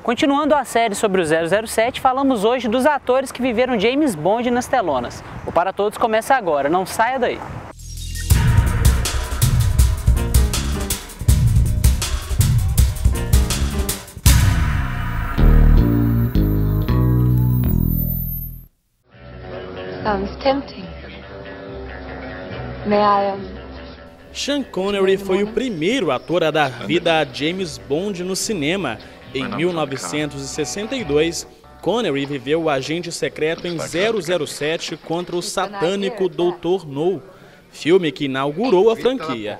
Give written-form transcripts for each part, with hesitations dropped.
Continuando a série sobre o 007, falamos hoje dos atores que viveram James Bond nas telonas. O Para Todos começa agora, não saia daí! Sounds tempting. May I, Sean Connery foi o primeiro ator a dar vida a James Bond no cinema. Em 1962, Connery viveu o agente secreto em 007 contra o satânico Dr. No, filme que inaugurou a franquia.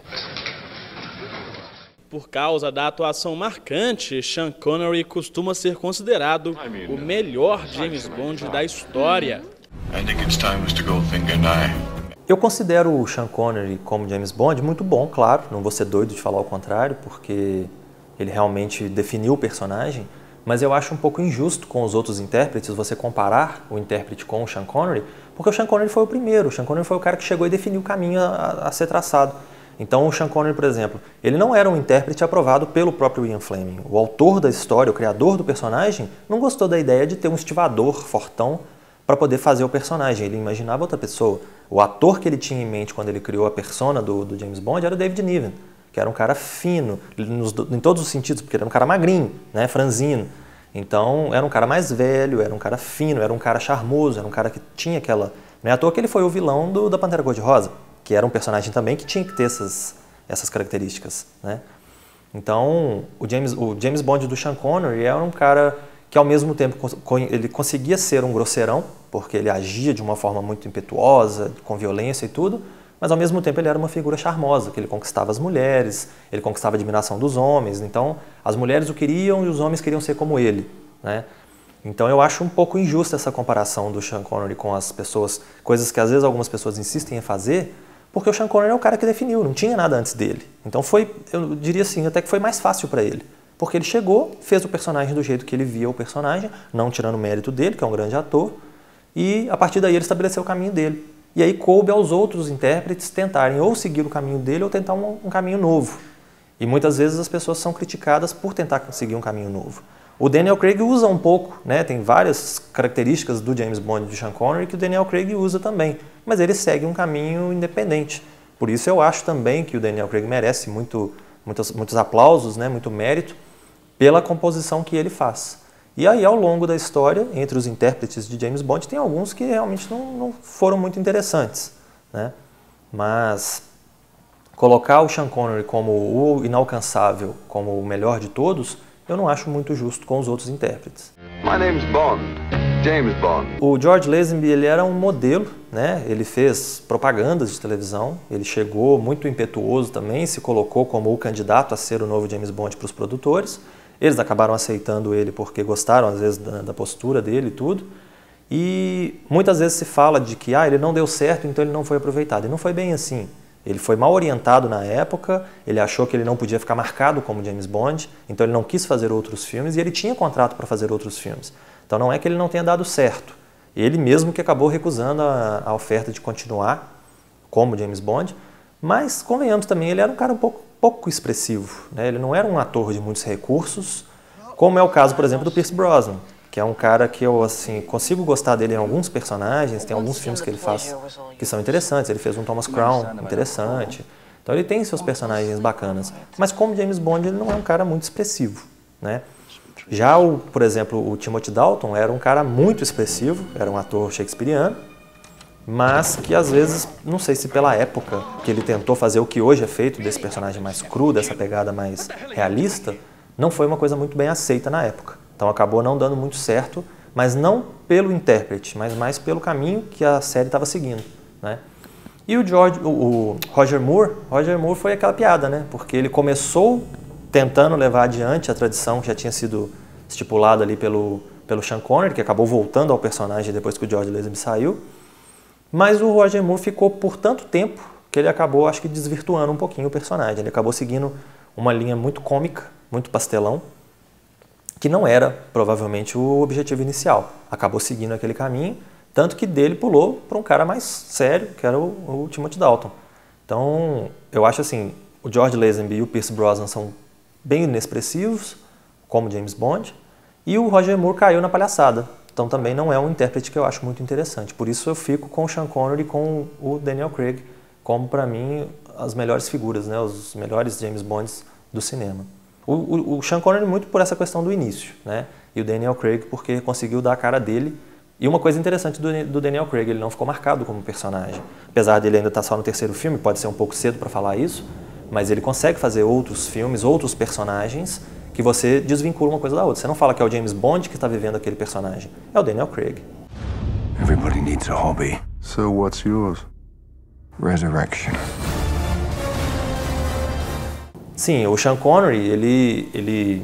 Por causa da atuação marcante, Sean Connery costuma ser considerado o melhor James Bond da história. Eu considero o Sean Connery como James Bond muito bom, claro, não vou ser doido de falar o contrário, porque ele realmente definiu o personagem, mas eu acho um pouco injusto com os outros intérpretes você comparar o intérprete com o Sean Connery, porque o Sean Connery foi o primeiro, o Sean Connery foi o cara que chegou e definiu o caminho a ser traçado. Então o Sean Connery, por exemplo, ele não era um intérprete aprovado pelo próprio Ian Fleming. O autor da história, o criador do personagem, não gostou da ideia de ter um estivador fortão para poder fazer o personagem, ele imaginava outra pessoa. O ator que ele tinha em mente quando ele criou a persona do James Bond era o David Niven, que era um cara fino, em todos os sentidos, porque ele era um cara magrinho, né, franzino. Então era um cara mais velho, era um cara fino, era um cara charmoso, era um cara que tinha aquela... Não é à toa que ele foi o vilão da Pantera Cor-de-Rosa, que era um personagem também que tinha que ter essas características, né? Então o James Bond do Sean Connery era um cara que ao mesmo tempo ele conseguia ser um grosseirão, porque ele agia de uma forma muito impetuosa, com violência e tudo, mas ao mesmo tempo ele era uma figura charmosa, que ele conquistava as mulheres, ele conquistava a admiração dos homens, então as mulheres o queriam e os homens queriam ser como ele, né? Então eu acho um pouco injusta essa comparação do Sean Connery com as pessoas, coisas que às vezes algumas pessoas insistem em fazer, porque o Sean Connery é o cara que definiu, não tinha nada antes dele. Então eu diria assim, até que foi mais fácil para ele. Porque ele chegou, fez o personagem do jeito que ele via o personagem, não tirando o mérito dele, que é um grande ator, e a partir daí ele estabeleceu o caminho dele. E aí coube aos outros intérpretes tentarem ou seguir o caminho dele ou tentar um caminho novo. E muitas vezes as pessoas são criticadas por tentar seguir um caminho novo. O Daniel Craig usa um pouco, né? Tem várias características do James Bond e do Sean Connery que o Daniel Craig usa também, mas ele segue um caminho independente. Por isso eu acho também que o Daniel Craig merece muitos aplausos, né? Muito mérito, pela composição que ele faz. E aí, ao longo da história, entre os intérpretes de James Bond, tem alguns que realmente não foram muito interessantes, né? Mas colocar o Sean Connery como o inalcançável, como o melhor de todos, eu não acho muito justo com os outros intérpretes. My name's Bond, James Bond. O George Lazenby, ele era um modelo, né? Ele fez propagandas de televisão, ele chegou muito impetuoso também, se colocou como o candidato a ser o novo James Bond para os produtores. Eles acabaram aceitando ele porque gostaram, às vezes, da postura dele e tudo. E muitas vezes se fala de que ele não deu certo, então ele não foi aproveitado. E não foi bem assim. Ele foi mal orientado na época, ele achou que ele não podia ficar marcado como James Bond, então ele não quis fazer outros filmes e ele tinha contrato para fazer outros filmes. Então não é que ele não tenha dado certo. Ele mesmo que acabou recusando a oferta de continuar como James Bond, mas, convenhamos também, ele era um cara um pouco expressivo, né? Ele não era um ator de muitos recursos, como é o caso, por exemplo, do Pierce Brosnan, que é um cara que eu assim, consigo gostar dele em alguns personagens, tem alguns filmes que ele faz que são interessantes, ele fez um Thomas Crown interessante, então ele tem seus personagens bacanas, mas como James Bond ele não é um cara muito expressivo, né? Já, por exemplo, o Timothy Dalton era um cara muito expressivo, era um ator shakespeariano, mas que às vezes, não sei se pela época que ele tentou fazer o que hoje é feito, desse personagem mais cru, dessa pegada mais realista, não foi uma coisa muito bem aceita na época. Então acabou não dando muito certo, mas não pelo intérprete, mas mais pelo caminho que a série estava seguindo, né? E o Roger Moore foi aquela piada, né? Porque ele começou tentando levar adiante a tradição que já tinha sido estipulada ali pelo Sean Connery, que acabou voltando ao personagem depois que o George Lazenby saiu. Mas o Roger Moore ficou por tanto tempo que ele acabou, acho que, desvirtuando um pouquinho o personagem. Ele acabou seguindo uma linha muito cômica, muito pastelão, que não era, provavelmente, o objetivo inicial. Acabou seguindo aquele caminho, tanto que dele pulou para um cara mais sério, que era o Timothy Dalton. Então, eu acho assim, o George Lazenby e o Pierce Brosnan são bem inexpressivos, como James Bond, E o Roger Moore caiu na palhaçada. Então também não é um intérprete que eu acho muito interessante. Por isso eu fico com o Sean Connery e com o Daniel Craig, como para mim as melhores figuras, né? Os melhores James Bonds do cinema. O Sean Connery muito por essa questão do início, né? E o Daniel Craig porque conseguiu dar a cara dele. E uma coisa interessante do Daniel Craig, ele não ficou marcado como personagem. Apesar dele ainda estar só no terceiro filme, pode ser um pouco cedo para falar isso, mas ele consegue fazer outros filmes, outros personagens que você desvincula uma coisa da outra. Você não fala que é o James Bond que está vivendo aquele personagem. É o Daniel Craig. Everybody needs a hobby. So what's yours? Resurrection. Sim, o Sean Connery, ele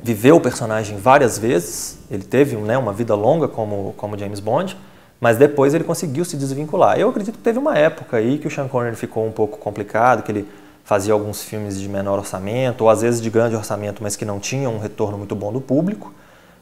viveu o personagem várias vezes. Ele teve, né, uma vida longa como James Bond, mas depois ele conseguiu se desvincular. Eu acredito que teve uma época aí que o Sean Connery ficou um pouco complicado, que ele fazia alguns filmes de menor orçamento, ou às vezes de grande orçamento, mas que não tinham um retorno muito bom do público.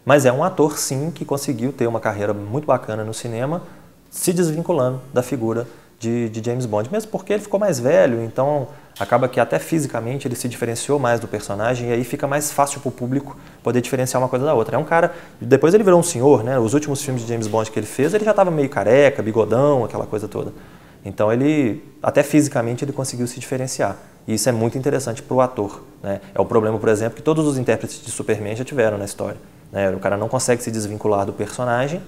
Mas é um ator, sim, que conseguiu ter uma carreira muito bacana no cinema, se desvinculando da figura de James Bond, mesmo porque ele ficou mais velho, então acaba que até fisicamente ele se diferenciou mais do personagem e aí fica mais fácil para o público poder diferenciar uma coisa da outra. É um cara, depois ele virou um senhor, né? Os últimos filmes de James Bond que ele fez, ele já estava meio careca, bigodão, aquela coisa toda. Então ele, até fisicamente, ele conseguiu se diferenciar. E isso é muito interessante para o ator, né? É o problema, por exemplo, que todos os intérpretes de Superman já tiveram na história, né? O cara não consegue se desvincular do personagem,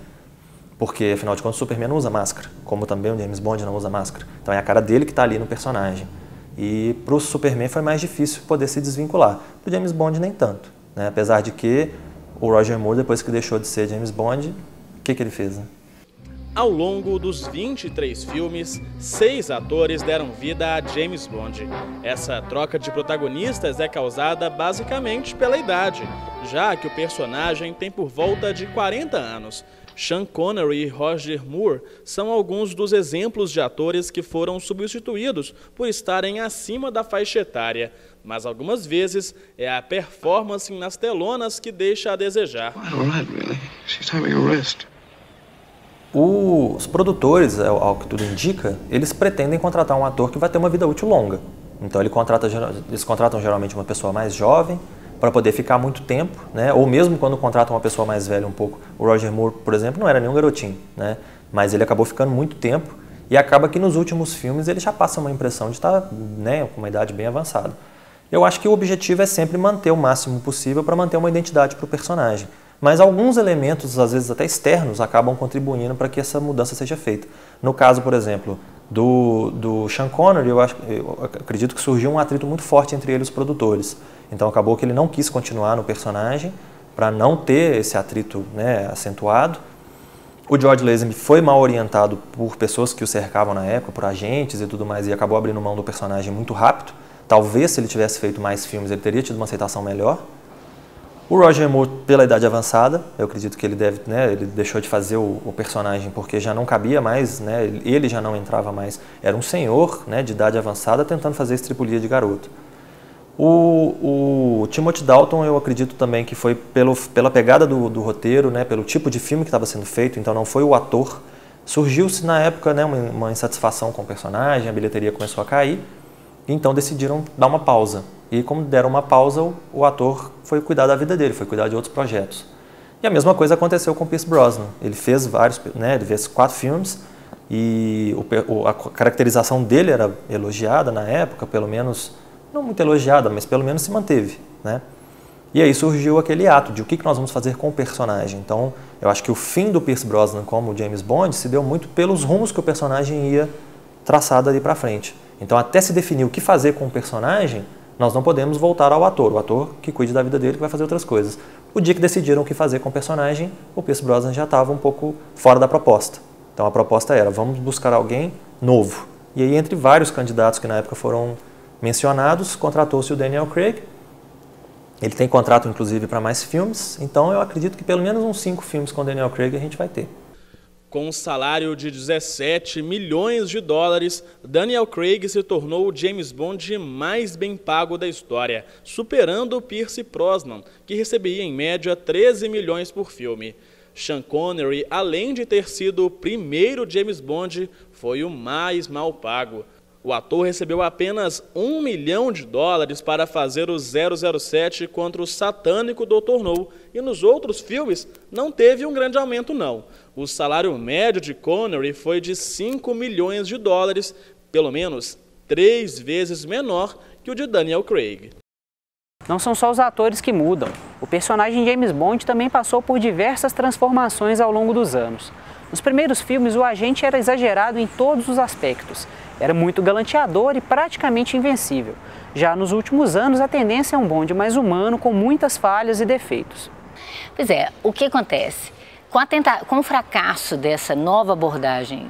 porque, afinal de contas, o Superman não usa máscara, como também o James Bond não usa máscara. Então é a cara dele que está ali no personagem. E para o Superman foi mais difícil poder se desvincular. Para o James Bond nem tanto, né? Apesar de que o Roger Moore, depois que deixou de ser James Bond, o que ele fez, né? Ao longo dos 23 filmes, 6 atores deram vida a James Bond. Essa troca de protagonistas é causada basicamente pela idade, já que o personagem tem por volta de 40 anos. Sean Connery e Roger Moore são alguns dos exemplos de atores que foram substituídos por estarem acima da faixa etária. Mas algumas vezes é a performance nas telonas que deixa a desejar. Os produtores, ao que tudo indica, eles pretendem contratar um ator que vai ter uma vida útil longa. Então eles contratam geralmente uma pessoa mais jovem para poder ficar muito tempo, né? Ou mesmo quando contratam uma pessoa mais velha um pouco. O Roger Moore, por exemplo, não era nenhum garotinho, né? Mas ele acabou ficando muito tempo e acaba que nos últimos filmes ele já passa uma impressão de estar, né, com uma idade bem avançada. Eu acho que o objetivo é sempre manter o máximo possível para manter uma identidade para o personagem. Mas alguns elementos, às vezes até externos, acabam contribuindo para que essa mudança seja feita. No caso, por exemplo, do Sean Connery, eu acredito que surgiu um atrito muito forte entre ele e os produtores. Então acabou que ele não quis continuar no personagem para não ter esse atrito, né, acentuado. O George Lazenby foi mal orientado por pessoas que o cercavam na época, por agentes e tudo mais, e acabou abrindo mão do personagem muito rápido. Talvez, se ele tivesse feito mais filmes, ele teria tido uma aceitação melhor. O Roger Moore, pela idade avançada, eu acredito que ele ele deixou de fazer o personagem porque já não cabia mais, né, ele já não entrava mais. Era um senhor, né, de idade avançada tentando fazer estripulia de garoto. O Timothy Dalton, eu acredito também que foi pela pegada do roteiro, né, pelo tipo de filme que estava sendo feito, então não foi o ator. Surgiu-se na época, né, uma insatisfação com o personagem, a bilheteria começou a cair, então decidiram dar uma pausa. E como deram uma pausa, o ator foi cuidar da vida dele, foi cuidar de outros projetos. E a mesma coisa aconteceu com Pierce Brosnan. Ele fez ele fez 4 filmes e a caracterização dele era elogiada na época, pelo menos, não muito elogiada, mas pelo menos se manteve, né? E aí surgiu aquele ato de o que nós vamos fazer com o personagem. Então, eu acho que o fim do Pierce Brosnan como James Bond se deu muito pelos rumos que o personagem ia traçar dali para frente. Então, até se definir o que fazer com o personagem, nós não podemos voltar ao ator. O ator que cuide da vida dele, que vai fazer outras coisas. O dia que decidiram o que fazer com o personagem, o Pierce Brosnan já estava um pouco fora da proposta. Então a proposta era, vamos buscar alguém novo. E aí, entre vários candidatos que na época foram mencionados, contratou-se o Daniel Craig. Ele tem contrato, inclusive, para mais filmes. Então eu acredito que pelo menos uns 5 filmes com o Daniel Craig a gente vai ter. Com um salário de 17 milhões de dólares, Daniel Craig se tornou o James Bond mais bem pago da história, superando Pierce Brosnan, que recebia em média 13 milhões por filme. Sean Connery, além de ter sido o primeiro James Bond, foi o mais mal pago. O ator recebeu apenas $1 milhão para fazer o 007 contra o satânico Dr. No, e nos outros filmes não teve um grande aumento não. O salário médio de Connery foi de $5 milhões, pelo menos 3 vezes menor que o de Daniel Craig. Não são só os atores que mudam. O personagem James Bond também passou por diversas transformações ao longo dos anos. Nos primeiros filmes, o agente era exagerado em todos os aspectos. Era muito galanteador e praticamente invencível. Já nos últimos anos, a tendência é um Bond mais humano, com muitas falhas e defeitos. Pois é, o que acontece? Com o fracasso dessa nova abordagem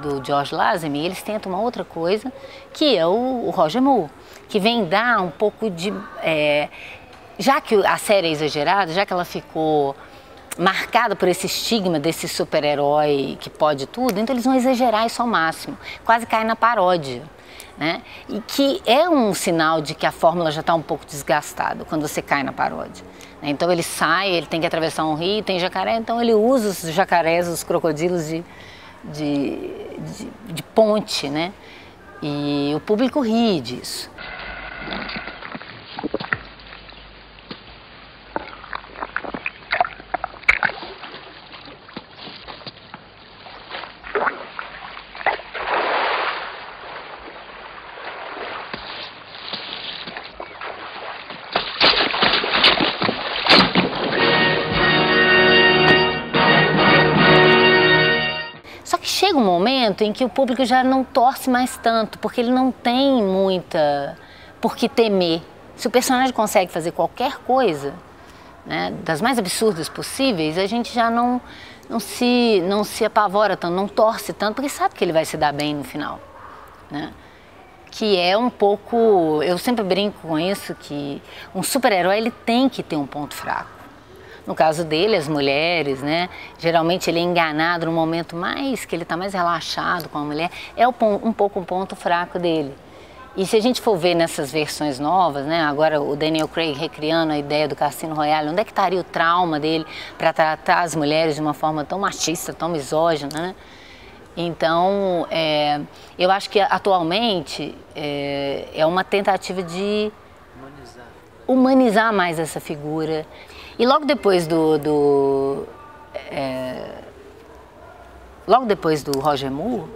do George Lazenby, eles tentam uma outra coisa, que é o Roger Moore, que vem dar um pouco de... já que a série é exagerada, já que ela ficou marcada por esse estigma desse super-herói que pode tudo, então eles vão exagerar isso ao máximo, quase cai na paródia, né? E que é um sinal de que a fórmula já está um pouco desgastada quando você cai na paródia. Então ele sai, ele tem que atravessar um rio, tem jacaré, então ele usa os jacarés, os crocodilos de ponte, né? E o público ri disso. Só que chega um momento em que o público já não torce mais tanto, porque ele não tem muita por que temer. Se o personagem consegue fazer qualquer coisa, né, das mais absurdas possíveis, a gente já não se apavora tanto, não torce tanto, porque sabe que ele vai se dar bem no final, né? Que é um pouco, eu sempre brinco com isso, que um super-herói ele tem que ter um ponto fraco. No caso dele, as mulheres, né? Geralmente ele é enganado no momento mais que ele está mais relaxado com a mulher, é um pouco um ponto fraco dele. E se a gente for ver nessas versões novas, né? Agora o Daniel Craig recriando a ideia do Cassino Royale, onde é que estaria o trauma dele para tratar as mulheres de uma forma tão machista, tão misógina, né? Então, eu acho que atualmente é uma tentativa de humanizar mais essa figura. E logo depois do Roger Moore,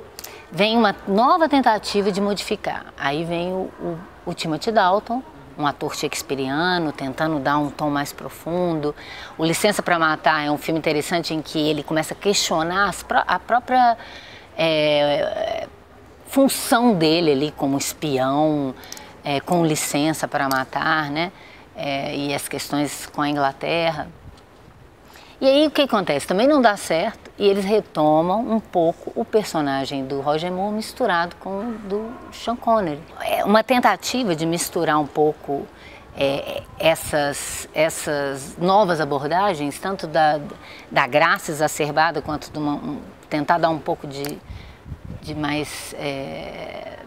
vem uma nova tentativa de modificar. Aí vem o Timothy Dalton, um ator shakespeariano, tentando dar um tom mais profundo. O Licença para Matar é um filme interessante em que ele começa a questionar a própria função dele ali como espião, com licença para matar, né? E as questões com a Inglaterra. E aí o que acontece? Também não dá certo e eles retomam um pouco o personagem do Roger Moore misturado com o do Sean Connery. É uma tentativa de misturar um pouco essas novas abordagens, tanto da graça exacerbada quanto de tentar dar um pouco de mais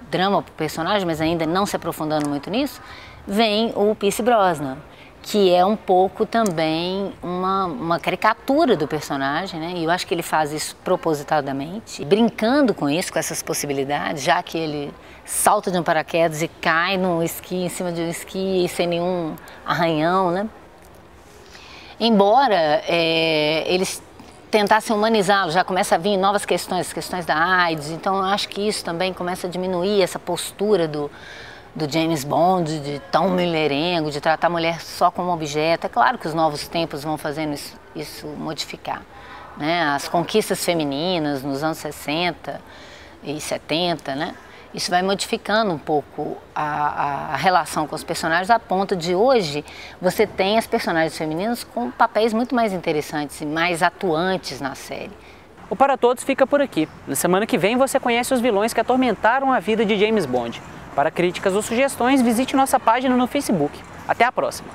drama para o personagem, mas ainda não se aprofundando muito nisso. Vem o Pierce Brosnan, que é um pouco também uma caricatura do personagem, né? E eu acho que ele faz isso propositadamente, brincando com isso, com essas possibilidades, já que ele salta de um paraquedas e cai no esqui, em cima de um esqui, sem nenhum arranhão, né? Embora eles tentassem humanizá-lo, já começa a vir novas questões, as questões da AIDS, então eu acho que isso também começa a diminuir essa postura do James Bond, de tão mulherengo, de tratar a mulher só como objeto. É claro que os novos tempos vão fazendo isso modificar, né? As conquistas femininas nos anos 60 e 70, né? Isso vai modificando um pouco a relação com os personagens, a ponto de hoje você tem as personagens femininas com papéis muito mais interessantes e mais atuantes na série. O Para Todos fica por aqui. Na semana que vem você conhece os vilões que atormentaram a vida de James Bond. Para críticas ou sugestões, visite nossa página no Facebook. Até a próxima!